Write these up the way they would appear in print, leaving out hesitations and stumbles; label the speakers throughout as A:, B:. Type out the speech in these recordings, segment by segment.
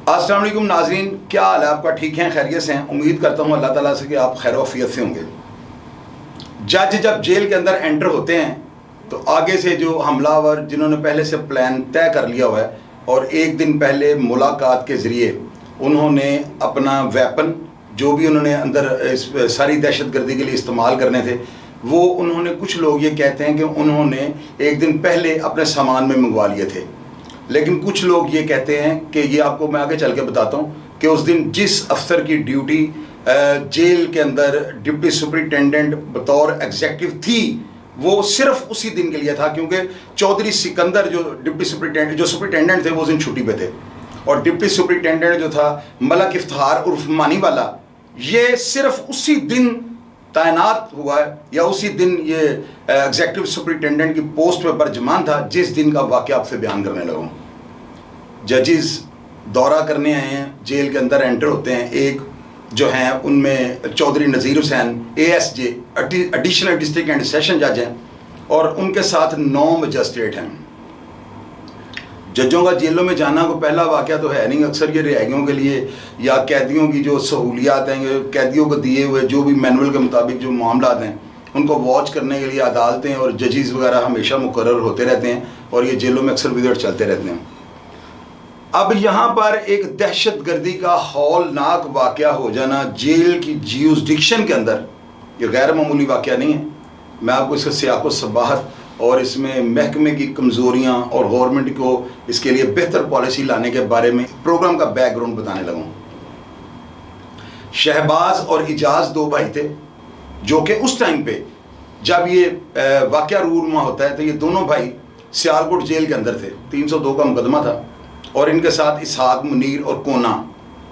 A: अस्सलाम वालेकुम नाज़रीन, क्या हाल है आपका? ठीक हैं, खैरियत से हैं? उम्मीद करता हूँ अल्लाह ताला से कि आप खैर वफ़ियत से होंगे। जज जब जेल के अंदर एंटर होते हैं तो आगे से जो हमलावर जिन्होंने पहले से प्लान तय कर लिया हुआ है और एक दिन पहले मुलाकात के ज़रिए उन्होंने अपना वेपन जो भी उन्होंने अंदर इस सारी दहशतगर्दी के लिए इस्तेमाल करने थे, वो उन्होंने, कुछ लोग ये कहते हैं कि उन्होंने एक दिन पहले अपने सामान में मंगवा लिए थे। लेकिन कुछ लोग ये कहते हैं कि ये आपको मैं आगे चल के बताता हूँ कि उस दिन जिस अफसर की ड्यूटी जेल के अंदर डिप्टी सुपरिटेंडेंट बतौर एग्जेक्टिव थी, वो सिर्फ उसी दिन के लिए था, क्योंकि चौधरी सिकंदर जो डिप्टी सुपरिटेंडेंट थे वो उस दिन छुट्टी पे थे, और डिप्टी सुपरिटेंडेंट जो था मलक इफ्तिखार उर्फ मानी वाला, ये सिर्फ उसी दिन तैनात हुआ है या उसी दिन ये एग्जेक्टिव सुपरिटेंडेंट की पोस्ट पे बरजमान था जिस दिन का वाक़या आपसे बयान करने लगा हूँ। जजेस दौरा करने आए हैं, जेल के अंदर एंटर होते हैं। एक जो हैं उनमें Chaudhary Nazir Hussain ASJ additional district and session जज हैं, और उनके साथ 9 मजिस्ट्रेट हैं। जजों का जेलों में जाना को पहला वाक़या तो है नहीं। अक्सर ये रिहाइयों के लिए या कैदियों की जो सहूलियात हैं, कैदियों को दिए हुए जो भी मैनुअल के मुताबिक जो मामला हैं उनको वॉच करने के लिए अदालतें और जजेस वगैरह हमेशा मुकर्रर होते रहते हैं, और ये जेलों में अक्सर विजिट चलते रहते हैं। अब यहाँ पर एक दहशतगर्दी का हौलनाक वाक़या हो जाना जेल की ज्यूरिसडिक्शन के अंदर, ये गैर मामूली वाक़या नहीं है। मैं आपको इसका सियाक़ो सबाहत और इसमें महकमे की कमज़ोरियाँ और गवर्नमेंट को इसके लिए बेहतर पॉलिसी लाने के बारे में प्रोग्राम का बैकग्राउंड बताने लगा हूँ। शहबाज और इजाज़ 2 भाई थे जो कि उस टाइम पे जब ये वाक़या रूनुमा होता है तो ये दोनों भाई सियालकोट जेल के अंदर थे। 302 का मुकदमा था, और इनके साथ इसहाक, मुनीर और कोना,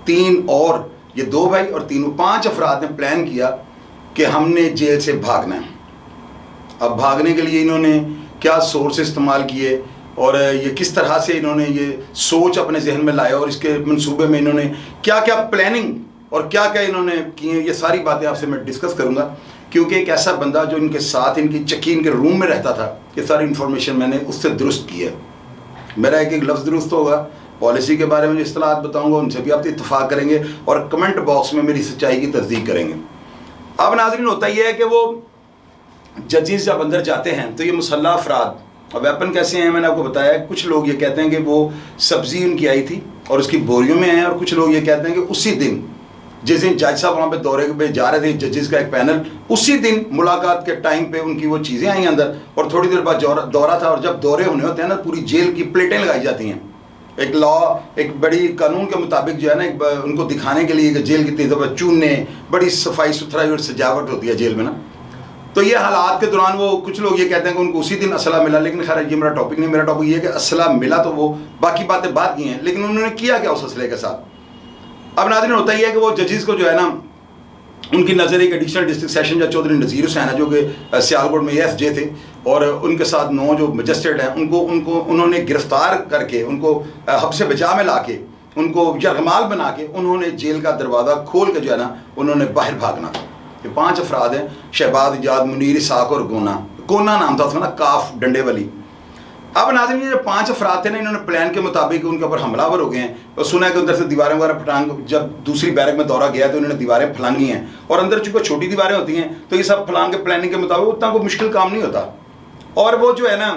A: 3 और ये 2 भाई और 5 अफराद ने प्लान किया कि हमने जेल से भागना है। अब भागने के लिए इन्होंने क्या सोर्स इस्तेमाल किए और ये किस तरह से इन्होंने ये सोच अपने जहन में लाया और इसके मंसूबे में इन्होंने क्या क्या प्लानिंग और क्या क्या इन्होंने किए, ये सारी बातें आपसे मैं डिस्कस करूंगा, क्योंकि एक ऐसा बंदा जो इनके साथ इनकी चक्की इनके रूम में रहता था, ये सारी इन्फॉर्मेशन मैंने उससे दुरुस्त की है। मेरा एक लफ्ज़ दुरुस्त होगा, पॉलिसी के बारे में जो इस्तेलाहात बताऊँगा उनसे भी आप इत्तफाक करेंगे और कमेंट बॉक्स में मेरी सच्चाई की तस्दीक करेंगे। अब नाज़रीन, होता यह है कि वो जजेस जब अंदर जाते हैं तो ये मुसल्ला अफराद, और वेपन कैसे हैं मैंने आपको बताया। कुछ लोग ये कहते हैं कि वो सब्ज़ी उनकी आई थी और उसकी बोरियों में हैं, और कुछ लोग ये कहते हैं कि उसी दिन जिस दिन जज साहब वहाँ पे दौरे पे जा रहे थे, जजेस का एक पैनल, उसी दिन मुलाकात के टाइम पे उनकी वो चीज़ें आई अंदर, और थोड़ी देर बाद दौरा था। और जब दौरे होने होते हैं ना, पूरी जेल की प्लेटें लगाई जाती हैं, एक लॉ, एक बड़ी कानून के मुताबिक जो है ना, उनको दिखाने के लिए जेल की तेज़ चूने, बड़ी सफाई सुथराई और सजावट होती है जेल में ना। तो ये हालात के दौरान वो कुछ लोग ये कहते हैं कि उनको उसी दिन असला मिला, लेकिन खैर ये मेरा टॉपिक नहीं। मेरा टॉपिक ये है कि असला मिला तो वो बाकी बातें बात की हैं, लेकिन उन्होंने किया क्या उस असले के साथ। अब नाज़रीन, होता ही है कि वो जजेस को जो है ना, उनकी नज़र एक एडिशनल डिस्ट्रिक्ट सेशन जज चौधरी नज़ीर हुसैन है जो कि सियालकोट में ASJ थे, और उनके साथ 9 जो मजिस्ट्रेट हैं उन्होंने गिरफ्तार करके उनको हब्से बचा में ला के उनको यरगमाल बना के उन्होंने जेल का दरवाज़ा खोल के जो है ना उन्होंने बाहर भागना था। ये 5 अफराद हैं, शहबाज, इजाज़, मुनीर, इसहाक और कोना नाम था उसका ना, काफ डंडे वाली। अब नाज़रीन, ये जो 5 अफराद थे ना, इन्होंने प्लान के मुताबिक उनके ऊपर हमलावर हो गए हैं, और सुना है कि अंदर से दीवारें वगैरह फटांग, जब दूसरी बैरक में दौरा गया तो उन्होंने दीवारें फलांगी हैं, और अंदर चूँकि छोटी दीवारें होती हैं तो ये सब फलांग के प्लानिंग के मुताबिक उतना कोई मुश्किल काम नहीं होता, और वो जो है ना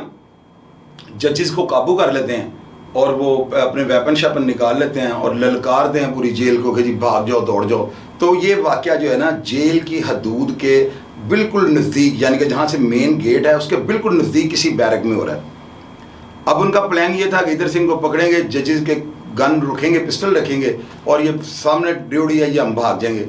A: जजेस को काबू कर लेते हैं और वो अपने वेपन शैपन निकाल लेते हैं और ललकारते हैं पूरी जेल को कि जी भाग जाओ, दौड़ जाओ। तो ये वाक़या जो है ना जेल की हदूद के बिल्कुल नज़दीक, यानी कि जहाँ से मेन गेट है उसके बिल्कुल नज़दीक किसी बैरक में हो रहा है। अब उनका प्लान ये था कि इधर से इनको पकड़ेंगे, जजेस के गन रखेंगे, पिस्टल रखेंगे, और ये सामने ड्यूटी है, ये हम भाग जाएंगे।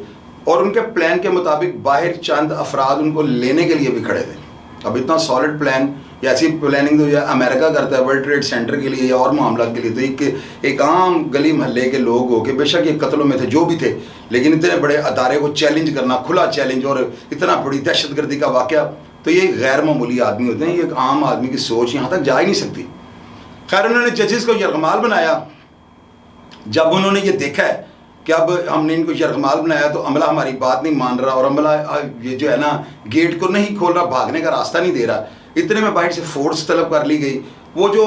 A: और उनके प्लान के मुताबिक बाहर चंद अफराद उनको लेने के लिए भी खड़े थे। अब इतना सॉलिड प्लान, ऐसी प्लानिंग तो या अमेरिका करता है वर्ल्ड ट्रेड सेंटर के लिए या और मामला के लिए, तो एक आम गली महल्ले के लोग हो के, बेशक ये कत्लों में थे जो भी थे, लेकिन इतने बड़े अदारे को चैलेंज करना, खुला चैलेंज, और इतना बड़ी दहशतगर्दी का वाक़या, तो ये गैर मामूली आदमी होते हैं। ये एक आम आदमी की सोच यहाँ तक जा ही नहीं सकती। खैर, उन्होंने जजेस को यरगमाल बनाया। जब उन्होंने ये देखा है कि अब हमने इनको यरगमाल बनाया तो अमला हमारी बात नहीं मान रहा, और अमला ये जो है ना गेट को नहीं खोल रहा, भागने का रास्ता नहीं दे रहा, इतने में बाहर से फोर्स तलब कर ली गई वो जो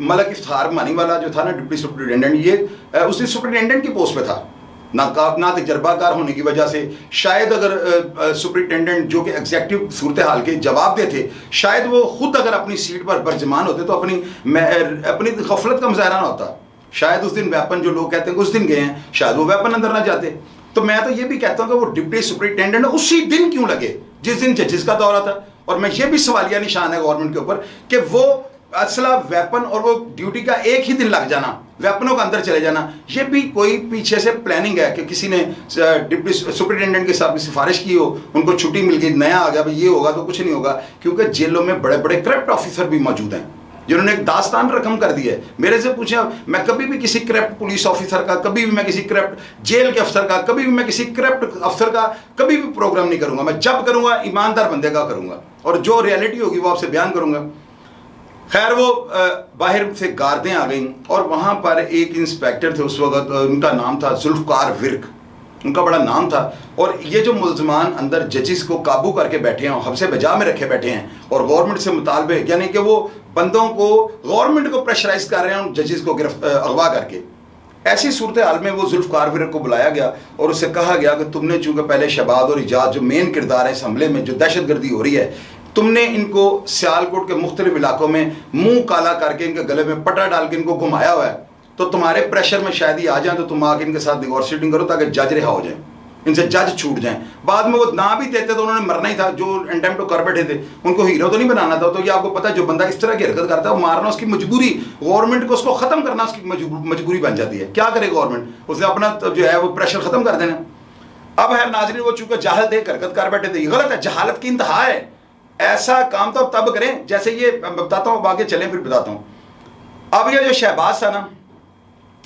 A: मलक इफ्तार मानी वाला जो था ना डिप्टी सुपरिटेंडेंट, ये उसी सुपरिटेंडेंट की पोस्ट पे था, ना तजर्बाकार होने की वजह से। शायद अगर सुपरिटेंडेंट जो कि एग्जैक्टिव सूरत हाल के जवाब देते, शायद वो खुद अगर अपनी सीट पर बरजमान होते तो अपनी गफलत का मुजाहरा ना होता। शायद उस दिन वेपन, जो लोग कहते हैं उस दिन गए हैं, शायद वो वेपन अंदर ना जाते। तो मैं तो ये भी कहता हूँ कि वो डिप्टी सुपरिटेंडेंट उसी दिन क्यों लगे जिस दिन जजेस का दौरा था। और मैं ये भी सवालिया निशान है गवर्नमेंट के ऊपर कि वो असला, वेपन और वो ड्यूटी का एक ही दिन लग जाना, वेपनों का अंदर चले जाना, ये भी कोई पीछे से प्लानिंग है कि किसी ने डिप्टी सुपरिटेंडेंट के साथ सिफारिश की हो, उनको छुट्टी मिल गई, नया आ गया भाई ये होगा तो कुछ नहीं होगा। क्योंकि जेलों में बड़े बड़े करप्ट ऑफिसर भी मौजूद हैं जिन्होंने एक दास्तान रकम कर दी है। मेरे से पूछे, मैं कभी भी किसी करप्ट पुलिस ऑफिसर का, कभी भी मैं किसी करप्ट जेल के अफसर का, कभी भी मैं किसी करप्ट अफसर का कभी भी प्रोग्राम नहीं करूंगा। मैं जब करूंगा ईमानदार बंदे का करूंगा और जो रियलिटी होगी वो आपसे बयान करूंगा। खैर वो बाहर से गार्दें आ गई और वहाँ पर एक इंस्पेक्टर थे उस वक्त, उनका नाम था जुल्फकार विर्क, उनका बड़ा नाम था। और ये जो मुल्ज़मान अंदर जजिस को काबू करके बैठे हैं, हब्से बजा में रखे बैठे हैं और गवर्नमेंट से मुतालबे, यानी कि वो बंदों को, गवर्नमेंट को प्रेशराइज कर रहे हैं उन जजिस को अगवा करके। ऐसी सूरत हाल में वो जुल्फकार विर्क को बुलाया गया और उससे कहा गया कि तुमने चूँकि पहले शहबाज और इजाज जो मेन किरदार है इस हमले में, जो दहशतगर्दी हो रही है, तुमने इनको सियालकोट के मुख्तलिफ इलाकों में मुंह काला करके इनके गले में पटा डाल के इनको घुमाया हुआ है, तो तुम्हारे प्रेशर में शायद ही आ जाए तो तुम आके इनके साथ निगोशिएटिंग करो ताकि जज रिहा हो जाए, इनसे जज छूट जाएं। बाद में वो ना भी देते तो उन्होंने मरना ही था, जो अटेम्प्ट तो कर बैठे थे, उनको हीरो तो नहीं बनाना था। तो ये आपको पता है जो बंदा इस तरह की हरकत करता है वो मारना उसकी मजबूरी, गवर्नमेंट को उसको खत्म करना उसकी मजबूरी बन जाती है। क्या करे गवर्नमेंट, उसने अपना जो है वो प्रेशर खत्म कर देना। अब है नाज़रीन, वो चूंकि जाहल थे, हरकत कर बैठे थे, ये गलत है, जहालत की इंतहा है। ऐसा काम तो तब करें जैसे ये, मैं बताता हूँ, आगे चलें फिर बताता हूँ। अब ये जो शहबाज था ना,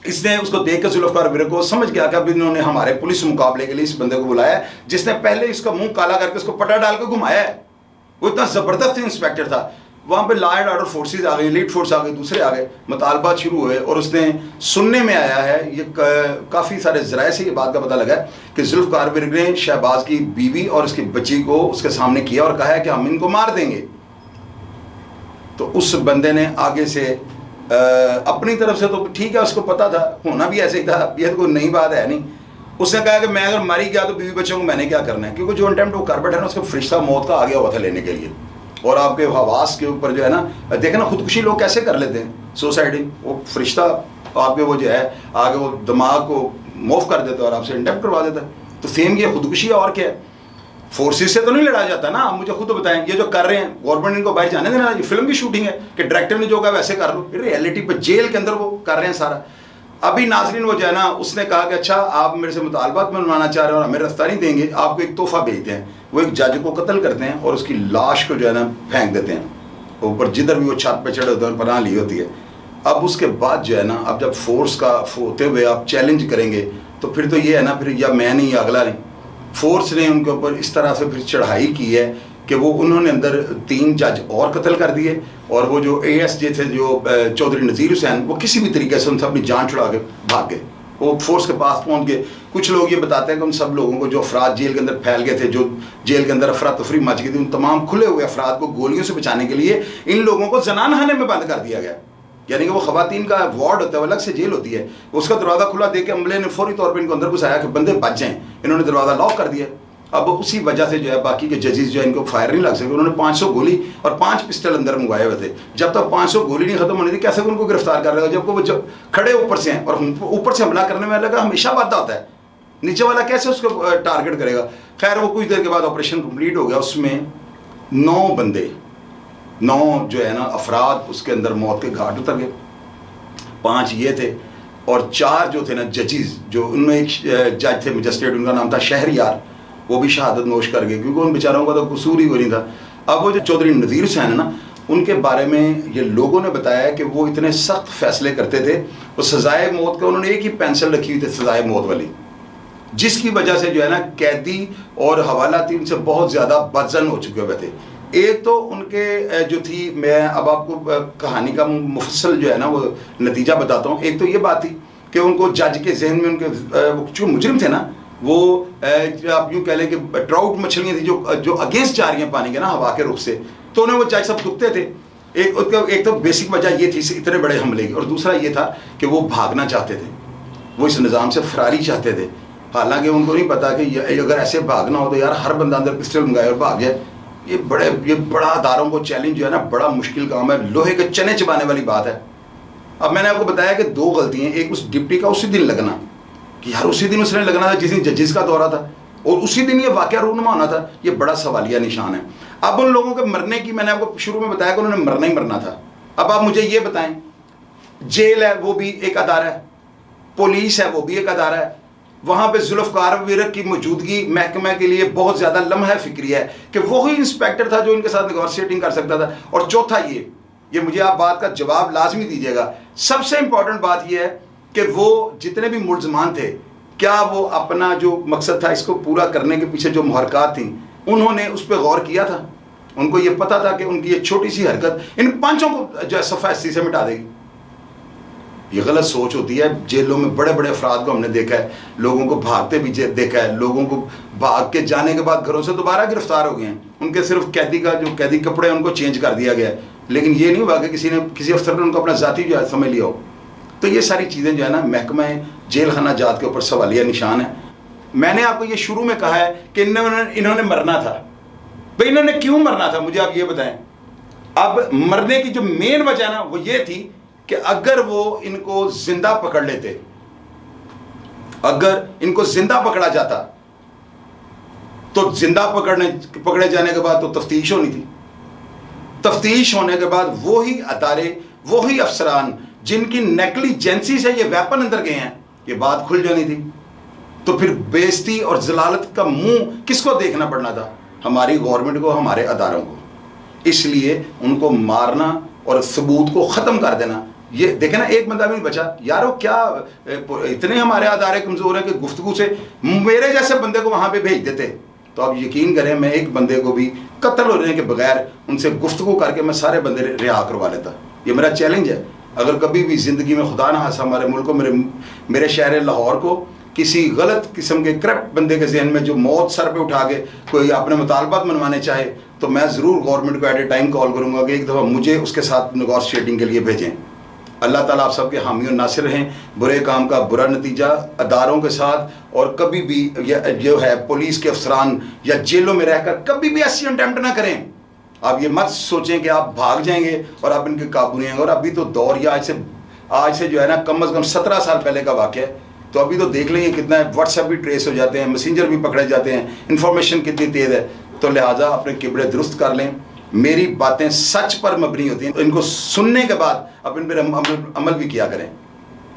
A: इसने उसको देख कर जुल्फकार विर्क को समझ गया कि अब इन्होंने हमारे पुलिस मुकाबले के लिए इस बंदे को बुलाया है जिसने पहले इसका मुंह काला करके उसको पटा डाल के घुमाया है। वो इतना ज़बरदस्त इंस्पेक्टर था। वहाँ पे लॉ एंड ऑर्डर फोर्सेज आ गई, एलीट फोर्स आ गई, दूसरे आ गए, मुतालबात शुरू हुए। और उसने सुनने में आया है, ये काफ़ी सारे ज़राए से ये बात का पता लगा कि जुल्फकार विर्क ने शहबाज की बीवी और उसकी बच्ची को उसके सामने किया और कहा है कि हम इनको मार देंगे। तो उस बंदे ने आगे से अपनी तरफ से, तो ठीक है उसको पता था, होना भी ऐसे ही था, ये तो कोई नई बात है नहीं। उसने कहा कि मैं अगर मारी गया तो बीवी बच्चों को मैंने क्या करना है, क्योंकि जो अटेम्प्ट वो कर बैठा ना उसका फरिश्ता मौत का आ गया हुआ था लेने के लिए। और आपके हवास के ऊपर जो है ना, देखे ना खुदकुशी लोग कैसे कर लेते हैं सुसाइड, वो फरिश्ता आपके वो जो है आगे वो दिमाग को मूव कर देता है और आपसे अटेम्प्ट करवा देता है। तो सेम ये खुदकुशी है और क्या है, फोर्सेस से तो नहीं लड़ा जाता ना। आप मुझे खुद बताएं, ये जो कर रहे हैं गवर्नमेंट इनको बाहर जाने देना, ये फिल्म की शूटिंग है कि डायरेक्टर ने जो कहा वैसे कर लो, रियलिटी पर जेल के अंदर वो कर रहे हैं सारा। अभी नाजरीन वो जो है ना, उसने कहा कि अच्छा आप मेरे से मुतालबात मनवाना चाह रहे हो और हमें रास्ता नहीं देंगे, आपको एक तोहफा भेजते हैं। वो एक जज को कत्ल करते हैं और उसकी लाश को जो है ना फेंक देते हैं ऊपर, जिधर भी वो छत पे चढ़े होते हैं, पनाह ली होती है। अब उसके बाद जो है ना, अब जब फोर्स का होते हुए आप चैलेंज करेंगे तो फिर तो ये है ना, फिर या मैं नहीं या अगला नहीं। फोर्स ने उनके ऊपर इस तरह से फिर चढ़ाई की है कि वो उन्होंने अंदर 3 जज और कत्ल कर दिए। और वो जो ASJ थे जो चौधरी नज़ीर हुसैन, वो किसी भी तरीके से उनसे अपनी जान छुड़ा के भाग गए, वो फोर्स के पास पहुंच गए। कुछ लोग ये बताते हैं कि उन सब लोगों को, जो अफराद जेल के अंदर फैल गए थे, जो जेल के अंदर अफरा तफरी मच गई थी, उन तमाम खुले हुए अफराद को गोलियों से बचाने के लिए इन लोगों को जनानखाने में बंद कर दिया गया। यानी कि वो खवातीन का वार्ड होता है, अलग से जेल होती है, उसका दरवाज़ा खुला देख के अमले ने फौरी तौर पर इनको अंदर घुसाया कि बंदे बच जाएँ। इन्होंने दरवाज़ा लॉक कर दिया। अब उसी वजह से जो है बाकी के जजेस जो है इनको फायर नहीं लग सके। उन्होंने 500 गोली और 5 पिस्टल अंदर मंगवाए हुए थे। जब तक 500 गोली नहीं खत्म होनी थी, कैसे उनको गिरफ्तार कर रहे हो जब वो जब खड़े ऊपर से हैं, और ऊपर से हमला करने में लगा हमेशा वादा होता है, नीचे वाला कैसे उसको टारगेट करेगा। खैर वो कुछ देर के बाद ऑपरेशन कंप्लीट हो गया, उसमें 9 बंदे, 9 जो है ना अफराद उसके अंदर मौत के घाट उतर गए। 5 ये थे और 4 जो थे ना जजेस, जो उनमें एक जज थे मजिस्ट्रेट, उनका नाम था शहरयार, वो भी शहादत नोश कर गए क्योंकि उन बेचारों का तो कसूर ही वो नहीं था। अब वो जो चौधरी नज़ीर हुसैन है ना, उनके बारे में ये लोगों ने बताया कि वो इतने सख्त फैसले करते थे, वो सजाए मौत का उन्होंने एक ही पेंसिल रखी हुई थी, सजाए मौत वाली, जिसकी वजह से जो है ना कैदी और हवालाती उनसे बहुत ज़्यादा बदजन हो चुके हुए थे। एक तो उनके जो थी, मैं अब आपको कहानी का मुफस्सल जो है ना वो नतीजा बताता हूँ। एक तो ये बात थी कि उनको जज के जहन में उनके जो मुजरिम थे ना, वो आप यूँ कह लें कि ट्राउट मछलियाँ थी जो अगेंस्ट जा रही हैं पानी के ना, हवा के रुख से, तो उन्हें वो जज सब दुखते थे। एक तो बेसिक वजह ये थी इतने बड़े हमले की, और दूसरा ये था कि वो भागना चाहते थे, वो इस निज़ाम से फरारी चाहते थे। हालांकि उनको नहीं पता कि अगर ऐसे भागना हो तो यार हर बंदा अंदर पिस्टल मंगाए और भाग जाए। ये बड़ा अदारों को चैलेंज जो है ना, बड़ा मुश्किल काम है, लोहे के चने चबाने वाली बात है। अब मैंने आपको बताया कि 2 गलतियाँ, एक उस डिप्टी का उसी दिन लगना कि यार उसी दिन उसने लगना था जिस दिन जजेस का दौरा था, और उसी दिन ये वाकया रूनुमा होना था। ये बड़ा सवालिया निशान है। अब उन लोगों के मरने की, मैंने आपको शुरू में बताया कि उन्होंने मरना ही मरना था। अब आप मुझे ये बताएं, जेल है वो भी एक अदारा है, पुलिस है वो भी एक अदारा है, वहाँ पे जुल्फ़कार विरक की मौजूदगी महकमे के लिए बहुत ज़्यादा लम्हा फिक्री है कि वही इंस्पेक्टर था जो इनके साथ नेगोशिएटिंग कर सकता था। और चौथा ये मुझे आप बात का जवाब लाजमी दीजिएगा, सबसे इंपॉर्टेंट बात यह है कि वो जितने भी मुलजमान थे, क्या वो अपना जो मकसद था इसको पूरा करने के पीछे जो मुहरकात थी, उन्होंने उस पर गौर किया था? उनको ये पता था कि उनकी ये छोटी सी हरकत इन 5 को जो है सफ़ाई से मिटा देगी? ये गलत सोच होती है। जेलों में बड़े बड़े अफराद को हमने देखा है, लोगों को भागते भी देखा है, लोगों को भाग के जाने के बाद घरों से दोबारा गिरफ्तार हो गए हैं। उनके सिर्फ कैदी कपड़े उनको चेंज कर दिया गया है, लेकिन ये नहीं हुआ कि किसी अफसर ने उनको अपना ज़ाती जो है समझ लिया हो। तो ये सारी चीज़ें जो है ना, महकमा जेल खाना जात के ऊपर सवालिया निशान है। मैंने आपको ये शुरू में कहा है कि इन्होंने मरना था। भाई इन्होंने क्यों मरना था, मुझे आप ये बताएं। अब मरने की जो मेन वजह ना वो ये थी कि अगर वो इनको जिंदा पकड़ लेते, अगर इनको जिंदा पकड़ा जाता तो जिंदा पकड़े जाने के बाद तो तफ्तीश होनी थी। तफ्तीश होने के बाद वही अदारे, वही अफसरान जिनकी नेग्लिजेंसी से ये वेपन अंदर गए हैं, ये बात खुल जानी थी। तो फिर बेइज्जती और जलालत का मुंह किसको देखना पड़ना था? हमारी गवर्नमेंट को, हमारे अदारों को। इसलिए उनको मारना और सबूत को ख़त्म कर देना, ये देखे ना, एक बंदा भी नहीं बचा यार। वो क्या इतने हमारे अदारे कमज़ोर हैं कि गुफ्तगू से मेरे जैसे बंदे को वहाँ पे भेज देते। तो आप यकीन करें, मैं एक बंदे को भी कत्ल होने के बगैर उनसे गुफ्तगू करके मैं सारे बंदे रिहा करवा लेता। ये मेरा चैलेंज है। अगर कभी भी ज़िंदगी में खुदा ना खासा हमारे मुल्क को, मेरे शहर लाहौर को किसी गलत किस्म के करप्ट बंदे के जहन में जो मौत सर पे उठा के कोई अपने मुतालबात मनवाने चाहे, तो मैं ज़रूर गवर्नमेंट को एट ए टाइम कॉल करूँगा कि एक दफ़ा मुझे उसके साथ नेगोशिएटिंग के लिए भेजें। अल्लाह ताला आप सबके हामी और नासिर रहें। बुरे काम का बुरा नतीजा अदारों के साथ, और कभी भी जो है पुलिस के अफसरान या जेलों में रहकर कभी भी ऐसी अटेम्प्ट ना करें। आप ये मत सोचें कि आप भाग जाएंगे और आप इनके काबू नहीं आएंगे। और अभी तो दौर या आज से जो है ना कम अज़ कम 17 साल पहले का वाक़या है। तो अभी तो देख लेंगे कितना है, व्हाट्सएप भी ट्रेस हो जाते हैं, मैसेंजर भी पकड़े जाते हैं, इन्फॉर्मेशन कितनी तेज़ है। तो लिहाजा अपने किबड़े दुरुस्त कर लें। मेरी बातें सच पर मबनी होती हैं, इनको सुनने के बाद अब इन पर अमल भी किया करें।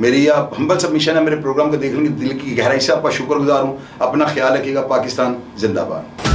A: मेरी यह हम्बल सबमिशन है। मेरे प्रोग्राम को देखने की दिल की गहराई से आपका शुक्रगुजार हूँ। अपना ख्याल रखिएगा। पाकिस्तान जिंदाबाद।